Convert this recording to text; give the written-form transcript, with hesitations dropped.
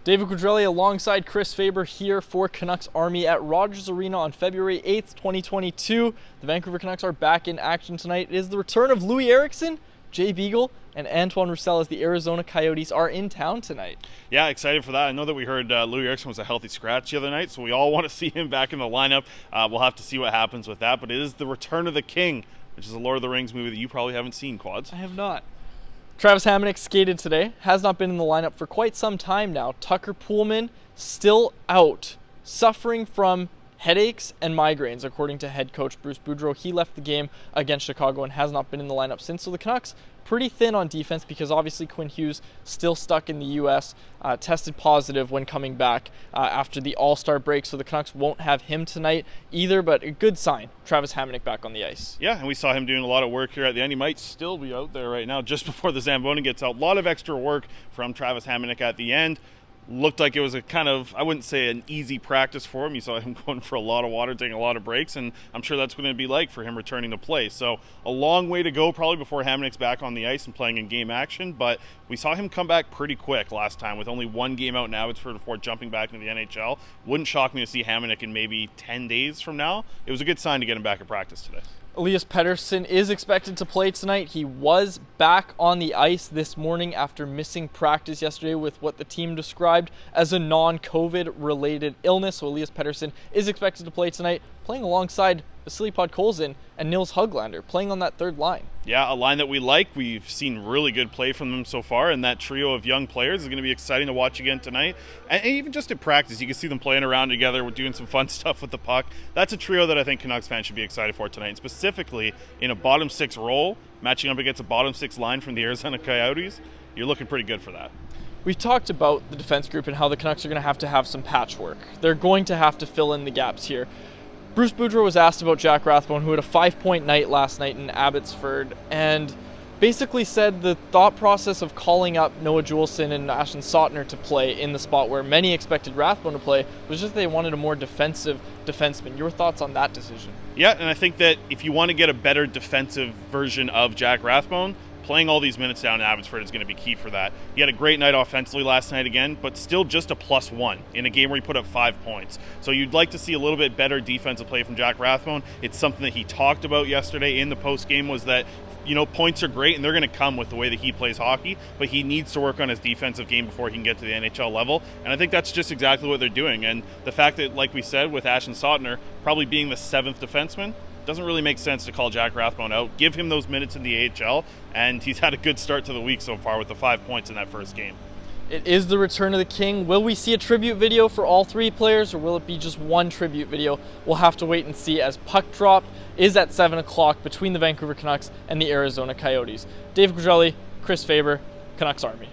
David Quadrelli alongside Chris Faber here for Canucks Army at Rogers Arena on February 8th, 2022. The Vancouver Canucks are back in action tonight. It is the return of Louis Eriksson, Jay Beagle, and Antoine Roussel as the Arizona Coyotes are in town tonight. Yeah, excited for that. I know that we heard Louis Eriksson was a healthy scratch the other night, so we all want to see him back in the lineup. We'll have to see what happens with that, but it is the return of the King, which is a Lord of the Rings movie that you probably haven't seen, Quads. I have not. Travis Hamonic skated today, has not been in the lineup for quite some time now. Tucker Poolman still out, suffering from headaches and migraines, according to head coach Bruce Boudreau. He left the game against Chicago and has not been in the lineup since. So the Canucks pretty thin on defense because obviously Quinn Hughes still stuck in the U.S., tested positive when coming back after the All-Star break. So the Canucks won't have him tonight either, but a good sign. Travis Hamonic back on the ice. Yeah, and we saw him doing a lot of work here at the end. He might still be out there right now just before the Zamboni gets out. A lot of extra work from Travis Hamonic at the end. Looked like it was a kind of, I wouldn't say an easy practice for him. You saw him going for a lot of water, taking a lot of breaks, and I'm sure that's going to be like for him returning to play. So a long way to go probably before Hamonic's back on the ice and playing in game action, but we saw him come back pretty quick last time with only one game out now. It's before jumping back into the NHL. Wouldn't shock me to see Hamonic in maybe 10 days from now. It was a good sign to get him back at practice today. Elias Pettersson is expected to play tonight. He was back on the ice this morning after missing practice yesterday with what the team described as a non-COVID related illness. So Elias Pettersson is expected to play tonight, playing alongside Vasily Podkolzin and Nils Höglander, playing on that third line. Yeah, a line that we like. We've seen really good play from them so far, and that trio of young players is going to be exciting to watch again tonight. And even just at practice, you can see them playing around together. We're doing some fun stuff with the puck. That's a trio that I think Canucks fans should be excited for tonight, and specifically in a bottom six role, matching up against a bottom six line from the Arizona Coyotes. You're looking pretty good for that. We've talked about the defense group and how the Canucks are going to have some patchwork. They're going to have to fill in the gaps here. Bruce Boudreau was asked about Jack Rathbone, who had a 5-point night last night in Abbotsford, and basically said the thought process of calling up Noah Juleson and Ashton Sautner to play in the spot where many expected Rathbone to play was just they wanted a more defensive defenseman. Your thoughts on that decision? Yeah, and I think that if you want to get a better defensive version of Jack Rathbone, playing all these minutes down in Abbotsford is going to be key for that. He had a great night offensively last night again, but still just a +1 in a game where he put up 5 points. So you'd like to see a little bit better defensive play from Jack Rathbone. It's something that he talked about yesterday in the post-game was that, you know, points are great and they're going to come with the way that he plays hockey, but he needs to work on his defensive game before he can get to the NHL level. And I think that's just exactly what they're doing. And the fact that, like we said, with Ashton Sautner probably being the 7th defenseman, doesn't really make sense to call Jack Rathbone out. Give him those minutes in the AHL, and he's had a good start to the week so far with the 5 points in that first game. It is the return of the King. Will we see a tribute video for all three players, or will it be just one tribute video? We'll have to wait and see, as puck drop is at 7 o'clock between the Vancouver Canucks and the Arizona Coyotes. Dave Quadrelli, Chris Faber, Canucks Army.